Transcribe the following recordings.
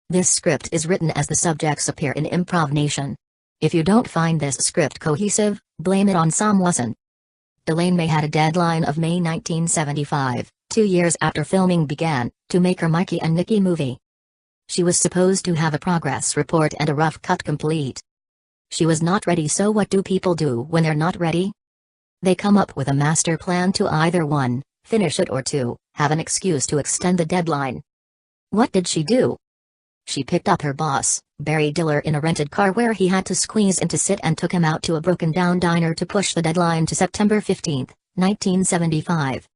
This script is written as the subjects appear in Improv Nation. If you don't find this script cohesive, blame it on Sam Wasson. Elaine May had a deadline of May 1975, 2 years after filming began, to make her Mikey and Nicky movie. She was supposed to have a progress report and a rough cut complete. She was not ready, so what do people do when they're not ready? They come up with a master plan to either 1, finish it, or 2, have an excuse to extend the deadline. What did she do? She picked up her boss, Barry Diller, in a rented car where he had to squeeze in to sit, and took him out to a broken-down diner to push the deadline to September 15, 1975.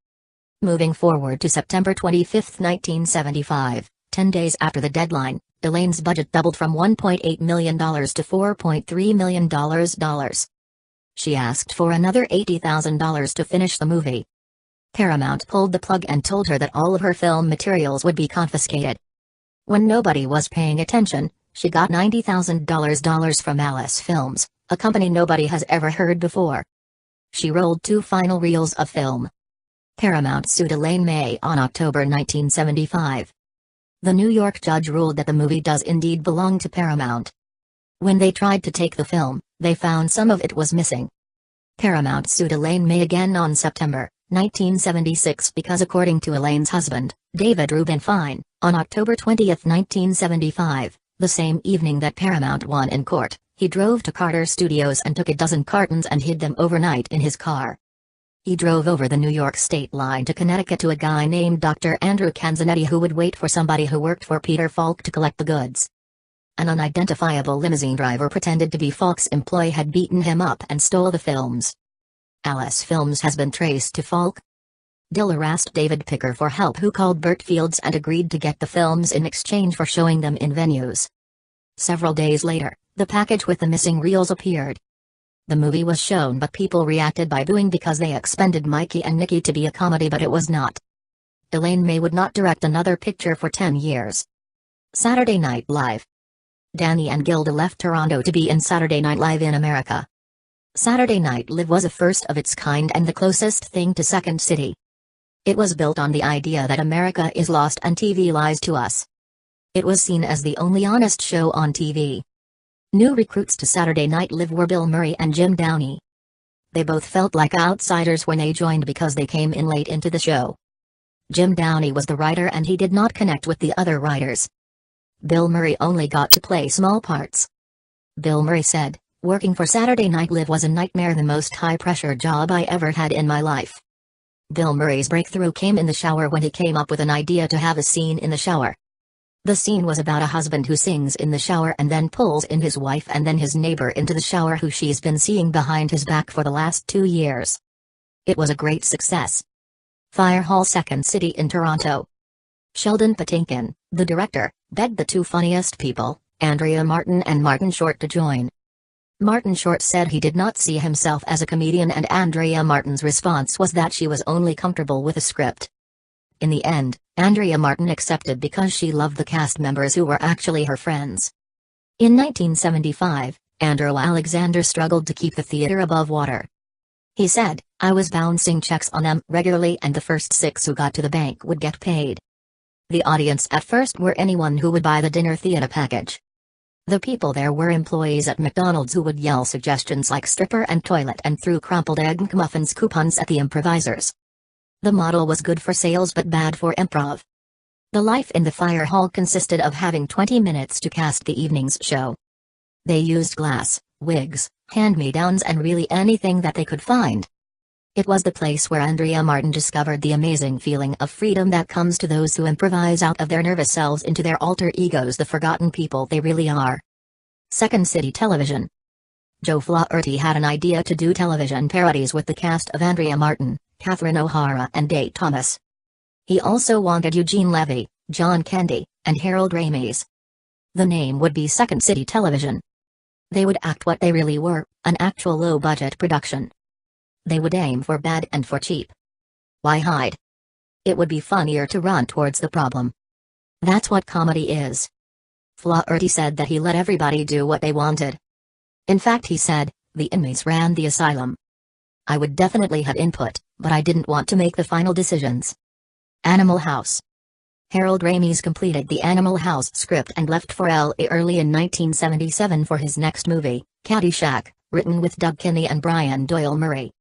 Moving forward to September 25, 1975, 10 days after the deadline, Elaine's budget doubled from $1.8 million to $4.3 million. She asked for another $80,000 to finish the movie. Paramount pulled the plug and told her that all of her film materials would be confiscated. When nobody was paying attention, she got $90,000 from Alice Films, a company nobody has ever heard before. She rolled 2 final reels of film. Paramount sued Elaine May on October 1975. The New York judge ruled that the movie does indeed belong to Paramount. When they tried to take the film, they found some of it was missing. Paramount sued Elaine May again on September 1976 because, according to Elaine's husband, David Rubin Fine, on October 20, 1975, the same evening that Paramount won in court, he drove to Carter Studios and took a dozen cartons and hid them overnight in his car. He drove over the New York state line to Connecticut to a guy named Dr. Andrew Canzanetti, who would wait for somebody who worked for Peter Falk to collect the goods. An unidentifiable limousine driver pretended to be Falk's employee had beaten him up and stole the films. Alice Films has been traced to Falk. Diller asked David Picker for help, who called Burt Fields and agreed to get the films in exchange for showing them in venues. Several days later, the package with the missing reels appeared. The movie was shown, but people reacted by booing because they expected Mikey and Nicky to be a comedy, but it was not. Elaine May would not direct another picture for 10 years. Saturday Night Live. Danny and Gilda left Toronto to be in Saturday Night Live in America. Saturday Night Live was a first of its kind and the closest thing to Second City. It was built on the idea that America is lost and TV lies to us. It was seen as the only honest show on TV. New recruits to Saturday Night Live were Bill Murray and Jim Downey. They both felt like outsiders when they joined because they came in late into the show. Jim Downey was the writer and he did not connect with the other writers. Bill Murray only got to play small parts. Bill Murray said, "Working for Saturday Night Live was a nightmare, the most high-pressure job I ever had in my life." Bill Murray's breakthrough came in the shower when he came up with an idea to have a scene in the shower. The scene was about a husband who sings in the shower and then pulls in his wife and then his neighbor into the shower, who she's been seeing behind his back for the last 2 years. It was a great success. Fire Hall, Second City in Toronto. Sheldon Patinkin, the director, begged the 2 funniest people, Andrea Martin and Martin Short, to join. Martin Short said he did not see himself as a comedian, and Andrea Martin's response was that she was only comfortable with a script. In the end, Andrea Martin accepted because she loved the cast members who were actually her friends. In 1975, Andrew Alexander struggled to keep the theater above water. He said, "I was bouncing checks on them regularly, and the first 6 who got to the bank would get paid." The audience at first were anyone who would buy the dinner theater package. The people there were employees at McDonald's who would yell suggestions like stripper and toilet and threw crumpled egg McMuffins coupons at the improvisers. The model was good for sales but bad for improv. The life in the fire hall consisted of having 20 minutes to cast the evening's show. They used glass, wigs, hand-me-downs, and really anything that they could find. It was the place where Andrea Martin discovered the amazing feeling of freedom that comes to those who improvise out of their nervous selves into their alter egos, the forgotten people they really are. Second City Television. Joe Flaherty had an idea to do television parodies with the cast of Andrea Martin, Catherine O'Hara, and Day Thomas. He also wanted Eugene Levy, John Candy, and Harold Ramis. The name would be Second City Television. They would act what they really were, an actual low-budget production. They would aim for bad and for cheap. Why hide? It would be funnier to run towards the problem. That's what comedy is. Flaherty said that he let everybody do what they wanted. In fact, he said, "The inmates ran the asylum. I would definitely have input, but I didn't want to make the final decisions." Animal House. Harold Ramis completed the Animal House script and left for LA early in 1977 for his next movie, Caddyshack, written with Doug Kinney and Brian Doyle Murray.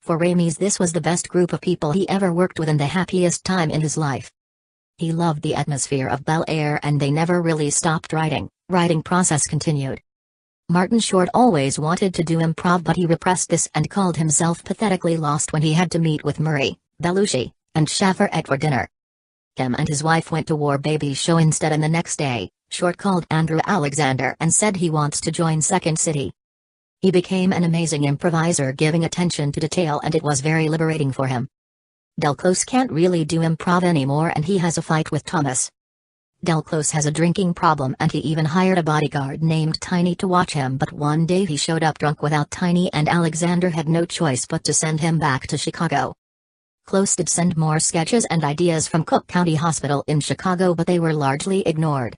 For Ramis, this was the best group of people he ever worked with and the happiest time in his life. He loved the atmosphere of Bel Air and they never really stopped writing. Writing process continued. Martin Short always wanted to do improv, but he repressed this and called himself pathetically lost when he had to meet with Murray, Belushi, and Schaffer for dinner. Him and his wife went to War Baby's show instead, and the next day, Short called Andrew Alexander and said he wants to join Second City. He became an amazing improviser, giving attention to detail, and it was very liberating for him. Del Close can't really do improv anymore and he has a fight with Thomas. Del Close has a drinking problem and he even hired a bodyguard named Tiny to watch him, but one day he showed up drunk without Tiny and Alexander had no choice but to send him back to Chicago. Close did send more sketches and ideas from Cook County Hospital in Chicago, but they were largely ignored.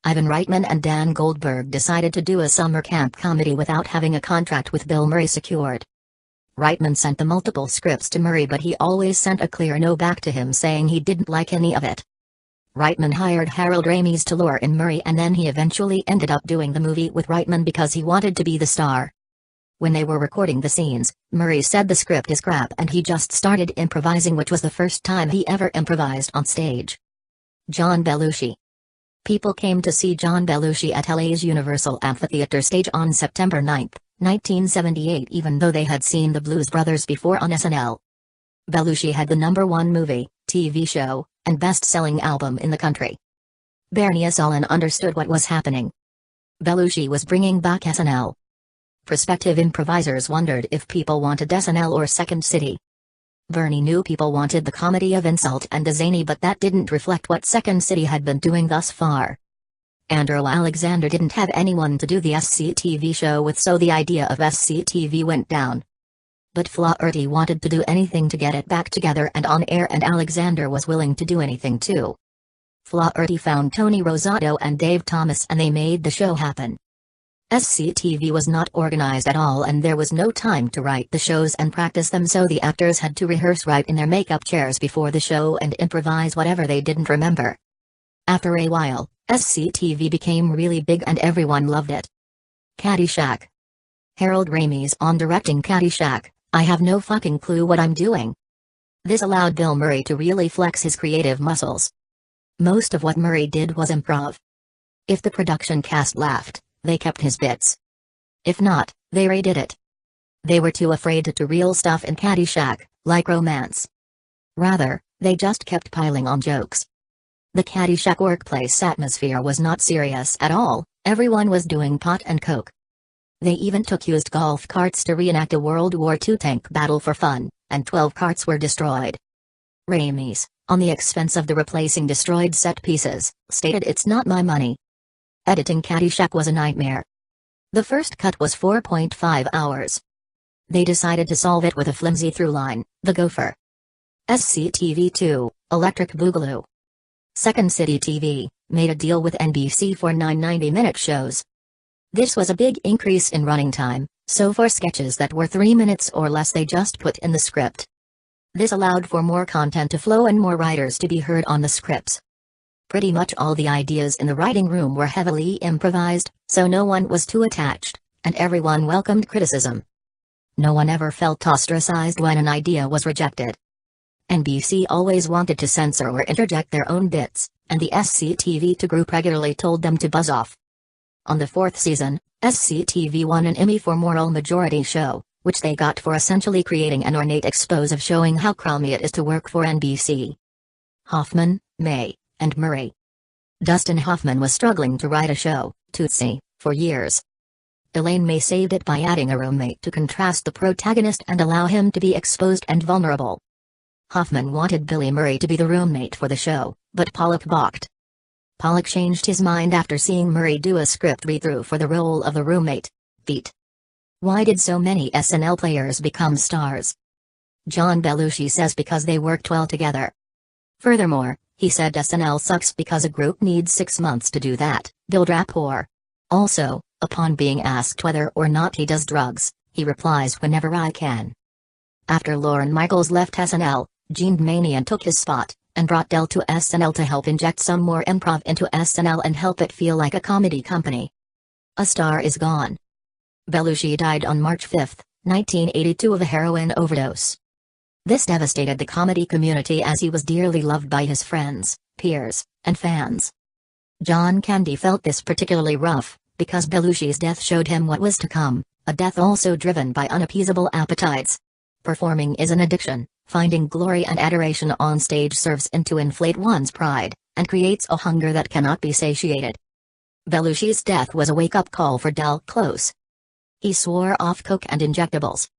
Ivan Reitman and Dan Goldberg decided to do a summer camp comedy without having a contract with Bill Murray secured. Reitman sent the multiple scripts to Murray, but he always sent a clear no back to him saying he didn't like any of it. Reitman hired Harold Ramis to lure in Murray, and then he eventually ended up doing the movie with Reitman because he wanted to be the star. When they were recording the scenes, Murray said the script is crap and he just started improvising, which was the first time he ever improvised on stage. John Belushi. People came to see John Belushi at LA's Universal Amphitheater stage on September 9, 1978, even though they had seen the Blues Brothers before on SNL. Belushi had the #1 movie, TV show, and best-selling album in the country. Bernie Asalin understood what was happening. Belushi was bringing back SNL. Prospective improvisers wondered if people wanted SNL or Second City. Bernie knew people wanted the comedy of insult and the zany, but that didn't reflect what Second City had been doing thus far. Andrew Alexander didn't have anyone to do the SCTV show with, so the idea of SCTV went down. But Flaherty wanted to do anything to get it back together and on air, and Alexander was willing to do anything too. Flaherty found Tony Rosato and Dave Thomas and they made the show happen. SCTV was not organized at all and there was no time to write the shows and practice them, so the actors had to rehearse right in their makeup chairs before the show and improvise whatever they didn't remember. After a while, SCTV became really big and everyone loved it. Caddyshack. Harold Ramis on directing Caddyshack. I have no fucking clue what I'm doing. This allowed Bill Murray to really flex his creative muscles. Most of what Murray did was improv. If the production cast laughed, they kept his bits. If not, they redid it. They were too afraid to do real stuff in Caddyshack, like romance. Rather, they just kept piling on jokes. The Caddyshack workplace atmosphere was not serious at all, everyone was doing pot and coke. They even took used golf carts to reenact a World War II tank battle for fun, and 12 carts were destroyed. Ramis, on the expense of the replacing destroyed set pieces, stated, "It's not my money." Editing Caddyshack was a nightmare. The first cut was 4.5 hours. They decided to solve it with a flimsy through-line, the gopher. SCTV2, Electric Boogaloo. Second City TV, made a deal with NBC for 9 90-minute shows. This was a big increase in running time, so for sketches that were 3 minutes or less they just put in the script. This allowed for more content to flow and more writers to be heard on the scripts. Pretty much all the ideas in the writing room were heavily improvised, so no one was too attached, and everyone welcomed criticism. No one ever felt ostracized when an idea was rejected. NBC always wanted to censor or interject their own bits, and the SCTV2 group regularly told them to buzz off. On the 4th season, SCTV won an Emmy for Moral Majority Show, which they got for essentially creating an ornate expose of showing how crummy it is to work for NBC. Hoffman, May, and Murray. Dustin Hoffman was struggling to write a show, Tootsie, for years. Elaine May saved it by adding a roommate to contrast the protagonist and allow him to be exposed and vulnerable. Hoffman wanted Billy Murray to be the roommate for the show, but Pollock balked. Pollock changed his mind after seeing Murray do a script read-through for the role of the roommate. Beat. Why did so many SNL players become stars? John Belushi says because they worked well together. Furthermore, he said SNL sucks because a group needs 6 months to do that, build rapport. Also, upon being asked whether or not he does drugs, he replies, "Whenever I can." After Lorne Michaels left SNL, Gene Manion took his spot, and brought Del to SNL to help inject some more improv into SNL and help it feel like a comedy company. A star is gone. Belushi died on March 5, 1982 of a heroin overdose. This devastated the comedy community as he was dearly loved by his friends, peers, and fans. John Candy felt this particularly rough, because Belushi's death showed him what was to come, a death also driven by unappeasable appetites. Performing is an addiction. Finding glory and adoration on stage serves to inflate one's pride, and creates a hunger that cannot be satiated. Belushi's death was a wake-up call for Del Close. He swore off coke and injectables.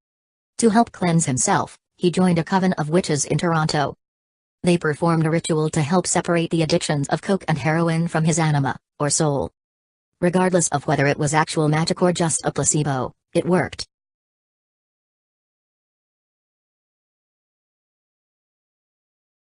To help cleanse himself, he joined a coven of witches in Toronto. They performed a ritual to help separate the addictions of coke and heroin from his anima, or soul. Regardless of whether it was actual magic or just a placebo, it worked.